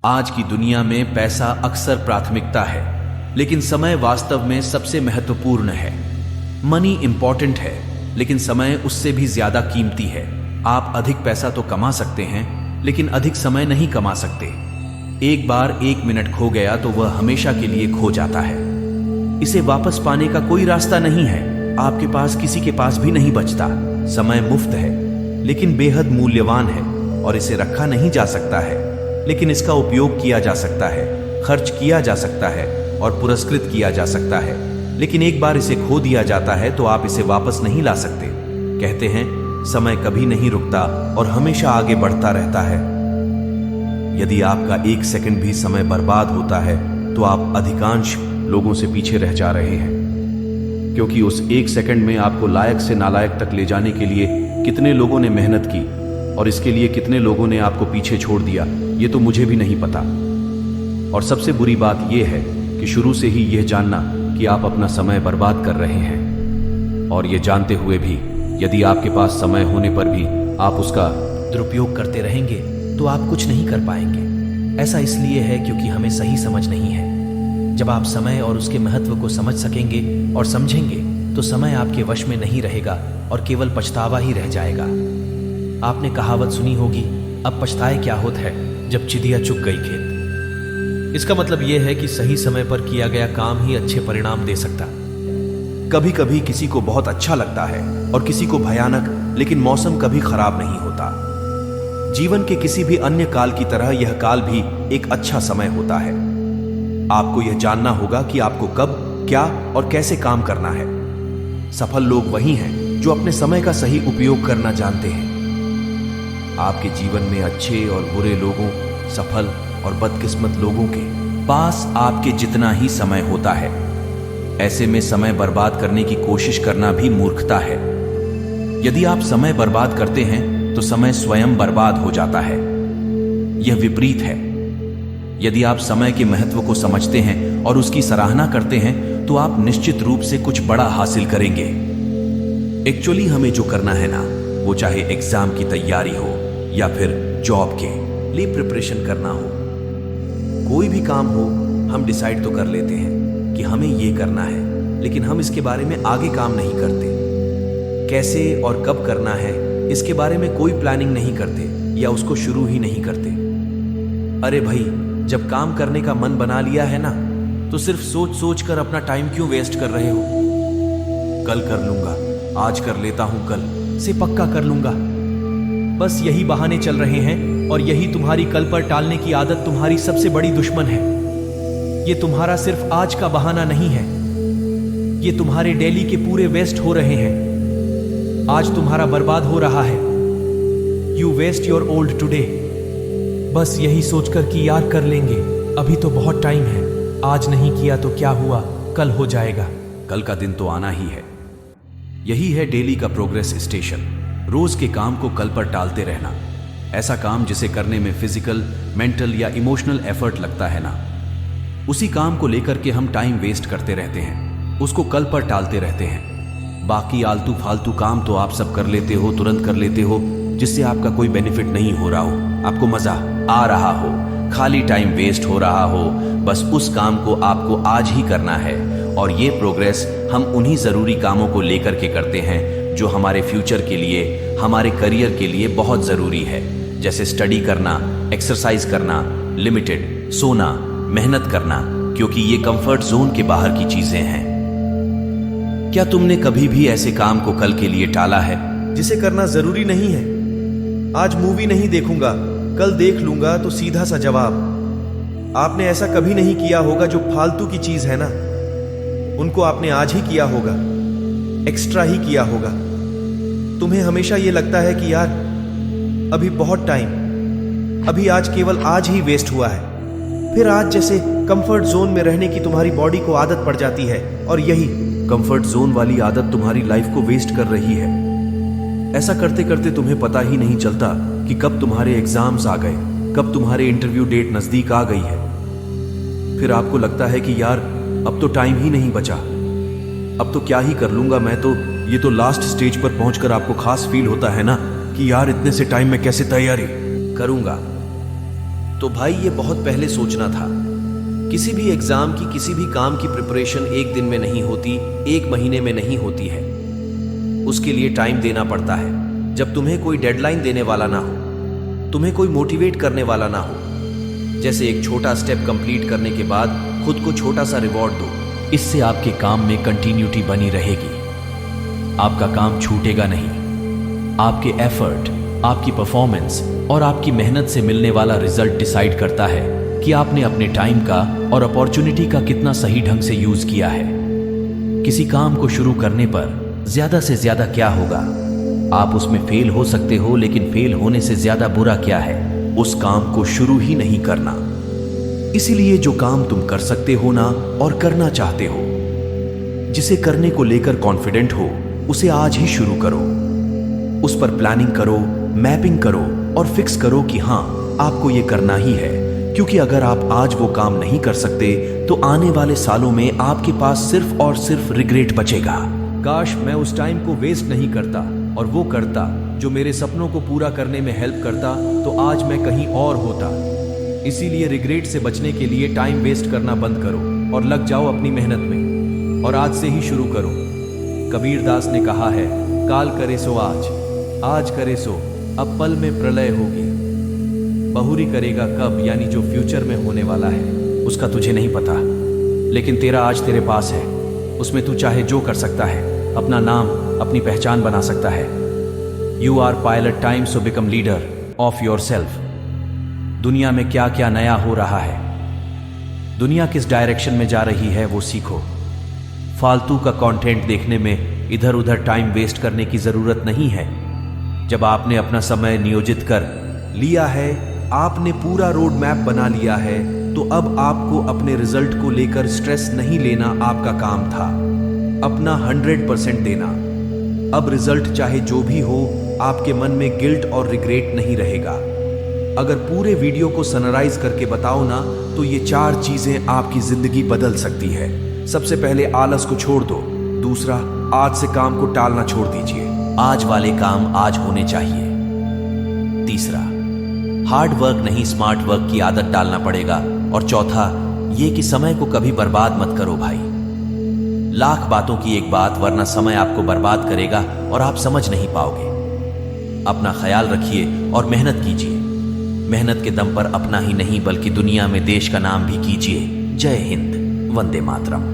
आज की दुनिया में पैसा अक्सर प्राथमिकता है, लेकिन समय वास्तव में सबसे महत्वपूर्ण है। मनी इंपॉर्टेंट है, लेकिन समय उससे भी ज्यादा कीमती है। आप अधिक पैसा तो कमा सकते हैं, लेकिन अधिक समय नहीं कमा सकते। एक बार 1 मिनट खो गया तो वह हमेशा के लिए खो जाता है। इसे वापस पाने का कोई रास्ता नहीं है। आपके पास किसी के पास भी नहीं बचता। समय मुफ्त है, लेकिन बेहद मूल्यवान है और इसे रखा नहीं जा सकता है, लेकिन इसका उपयोग किया जा सकता है, खर्च किया जा सकता है और पुरस्कृत किया जा सकता है। लेकिन एक बार इसे खो दिया जाता है तो आप इसे वापस नहीं ला सकते। कहते हैं समय कभी नहीं रुकता और हमेशा आगे बढ़ता रहता है। यदि आपका 1 सेकंड भी समय बर्बाद होता है तो आप अधिकांश लोगों से पीछे रह जा रहे हैं, क्योंकि उस 1 सेकंड में आपको लायक से नालायक तक ले जाने के लिए कितने लोगों ने मेहनत की और इसके लिए कितने लोगों ने आपको पीछे छोड़ दिया, ये तो मुझे भी नहीं पता। और सबसे बुरी बात यह है कि शुरू से ही यह जानना कि आप अपना समय बर्बाद कर रहे हैं, और यह जानते हुए भी यदि आपके पास समय होने पर भी आप उसका दुरुपयोग करते रहेंगे तो आप कुछ नहीं कर पाएंगे। ऐसा इसलिए है क्योंकि हमें सही समझ नहीं है। जब आप समय और उसके महत्व को समझ सकेंगे और समझेंगे तो समय आपके वश में नहीं रहेगा और केवल पछतावा ही रह जाएगा। आपने कहावत सुनी होगी, अब पछताए क्या होता है जब चिड़िया चुग गई खेत। इसका मतलब यह है कि सही समय पर किया गया काम ही अच्छे परिणाम दे सकता। कभी कभी किसी को बहुत अच्छा लगता है और किसी को भयानक, लेकिन मौसम कभी खराब नहीं होता। जीवन के किसी भी अन्य काल की तरह यह काल भी एक अच्छा समय होता है। आपको यह जानना होगा कि आपको कब, क्या और कैसे काम करना है। सफल लोग वही हैं जो अपने समय का सही उपयोग करना जानते हैं। आपके जीवन में अच्छे और बुरे लोगों, सफल और बदकिस्मत लोगों के पास आपके जितना ही समय होता है। ऐसे में समय बर्बाद करने की कोशिश करना भी मूर्खता है। यदि आप समय बर्बाद करते हैं तो समय स्वयं बर्बाद हो जाता है। यह विपरीत है। यदि आप समय के महत्व को समझते हैं और उसकी सराहना करते हैं तो आप निश्चित रूप से कुछ बड़ा हासिल करेंगे। एक्चुअली हमें जो करना है ना, वो चाहे एग्जाम की तैयारी हो या फिर जॉब के लिए प्रिपरेशन करना हो, कोई भी काम हो, हम डिसाइड तो कर लेते हैं कि हमें ये करना है, लेकिन हम इसके बारे में आगे काम नहीं करते। कैसे और कब करना है इसके बारे में कोई प्लानिंग नहीं करते या उसको शुरू ही नहीं करते। अरे भाई, जब काम करने का मन बना लिया है ना, तो सिर्फ सोच सोच कर अपना टाइम क्यों वेस्ट कर रहे हो। कल कर लूंगा, आज कर लेता हूं, कल से पक्का कर लूंगा। बस यही बहाने चल रहे हैं और यही तुम्हारी कल पर टालने की आदत तुम्हारी सबसे बड़ी दुश्मन है। ये तुम्हारा सिर्फ आज का बहाना नहीं है, ये तुम्हारे डेली के पूरे वेस्ट हो रहे हैं। आज तुम्हारा बर्बाद हो रहा है। You waste your old today. बस यही सोचकर कि यार कर लेंगे, अभी तो बहुत टाइम है, आज नहीं किया तो क्या हुआ, कल हो जाएगा। कल का दिन तो आना ही है। यही है डेली का प्रोग्रेस स्टेशन। रोज के काम को कल पर टालते रहना। ऐसा काम जिसे करने में फिजिकल, मेंटल या इमोशनल एफर्ट लगता है ना, उसी काम को लेकर के हम टाइम वेस्ट करते रहते हैं, उसको कल पर टालते रहते हैं। बाकी आलतू फालतू काम तो आप सब कर लेते हो, तुरंत कर लेते हो, जिससे आपका कोई बेनिफिट नहीं हो रहा हो, आपको मजा आ रहा हो, खाली टाइम वेस्ट हो रहा हो। बस उस काम को आपको आज ही करना है। और ये प्रोग्रेस हम उन्हीं जरूरी कामों को लेकर के करते हैं जो हमारे फ्यूचर के लिए, हमारे करियर के लिए बहुत जरूरी है। जैसे स्टडी करना, एक्सरसाइज करना, लिमिटेड सोना, मेहनत करना, क्योंकि ये कंफर्ट जोन के बाहर की चीजें हैं। क्या तुमने कभी भी ऐसे काम को कल के लिए टाला है जिसे करना जरूरी नहीं है? आज मूवी नहीं देखूंगा, कल देख लूंगा, तो सीधा सा जवाब। आपने ऐसा कभी नहीं किया होगा जो फालतू की चीज है ना, उनको आपने आज ही किया होगा, एक्स्ट्रा ही किया होगा। तुम्हें हमेशा ये लगता है कि यार अभी बहुत टाइम, अभी आज केवल आज ही वेस्ट हुआ है। फिर आज जैसे कंफर्ट जोन में रहने की तुम्हारी बॉडी को आदत पड़ जाती है और यही कंफर्ट जोन वाली आदत तुम्हारी लाइफ को वेस्ट कर रही है। ऐसा करते करते तुम्हें पता ही नहीं चलता कि कब तुम्हारे एग्जाम्स आ गए, कब तुम्हारे इंटरव्यू डेट नजदीक आ गई है। फिर आपको लगता है कि यार अब तो टाइम ही नहीं बचा, अब तो क्या ही कर लूंगा मैं तो। ये तो लास्ट स्टेज पर पहुंचकर आपको खास फील होता है ना कि यार इतने से टाइम में कैसे तैयारी करूंगा। तो भाई ये बहुत पहले सोचना था। किसी भी एग्जाम की, किसी भी काम की प्रिपरेशन एक दिन में नहीं होती, एक महीने में नहीं होती है। उसके लिए टाइम देना पड़ता है। जब तुम्हें कोई डेडलाइन देने वाला ना हो, तुम्हें कोई मोटिवेट करने वाला ना हो, जैसे एक छोटा स्टेप कंप्लीट करने के बाद खुद को छोटा सा रिवॉर्ड दो। इससे आपके काम में कंटिन्यूटी बनी रहेगी। आपका काम छूटेगा नहीं। आपके एफर्ट, आपकी परफॉर्मेंस और आपकी मेहनत से मिलने वाला रिजल्ट डिसाइड करता है कि आपने अपने टाइम का और अपॉर्चुनिटी का कितना सही ढंग से यूज किया है। किसी काम को शुरू करने पर ज्यादा से ज्यादा क्या होगा? आप उसमें फेल हो सकते हो, लेकिन फेल होने से ज्यादा बुरा क्या है? उस काम को शुरू ही नहीं करना। इसीलिए जो काम तुम कर सकते हो ना और करना चाहते हो, जिसे करने को लेकर कॉन्फिडेंट हो, उसे आज ही शुरू करो। उस पर प्लानिंग करो, मैपिंग करो और फिक्स करो कि हाँ, आपको ये करना ही है। क्योंकि अगर आप आज वो काम नहीं कर सकते तो आने वाले सालों में आपके पास सिर्फ और सिर्फ रिग्रेट बचेगा। काश मैं उस टाइम को वेस्ट नहीं करता और वो करता जो मेरे सपनों को पूरा करने में हेल्प करता, तो आज मैं कहीं और होता। इसीलिए रिग्रेट से बचने के लिए टाइम वेस्ट करना बंद करो और लग जाओ अपनी मेहनत में, और आज से ही शुरू करो। कबीर दास ने कहा है, काल करे सो आज, आज करे सो अब पल में प्रलय होगी। बहुरी करेगा कब, यानी जो फ्यूचर में होने वाला है उसका तुझे नहीं पता, लेकिन तेरा आज तेरे पास है। उसमें तू चाहे जो कर सकता है, अपना नाम, अपनी पहचान बना सकता है। You are pilot time, so become leader of yourself. दुनिया में क्या क्या नया हो रहा है, दुनिया किस डायरेक्शन में जा रही है, वो सीखो। फालतू का कंटेंट देखने में इधर उधर टाइम वेस्ट करने की जरूरत नहीं है। जब आपने अपना समय नियोजित कर लिया है, आपने पूरा रोड मैप बना लिया है, तो अब आपको अपने रिजल्ट को लेकर स्ट्रेस नहीं लेना आपका काम था। अपना 100% देना। अब रिजल्ट चाहे जो भी हो, आपके मन में गिल्ट और रिग्रेट नहीं रहेगा। अगर पूरे वीडियो को समराइज करके बताओ ना, तो ये 4 चीजें आपकी जिंदगी बदल सकती है। सबसे पहले आलस को छोड़ दो। दूसरा, आज से काम को टालना छोड़ दीजिए। आज वाले काम आज होने चाहिए। तीसरा, हार्ड वर्क नहीं स्मार्ट वर्क की आदत डालना पड़ेगा। और चौथा, ये कि समय को कभी बर्बाद मत करो भाई। लाख बातों की एक बात, वरना समय आपको बर्बाद करेगा और आप समझ नहीं पाओगे। अपना ख्याल रखिए और मेहनत कीजिए। मेहनत के दम पर अपना ही नहीं बल्कि दुनिया में देश का नाम भी कीजिए। जय हिंद, वंदे मातरम।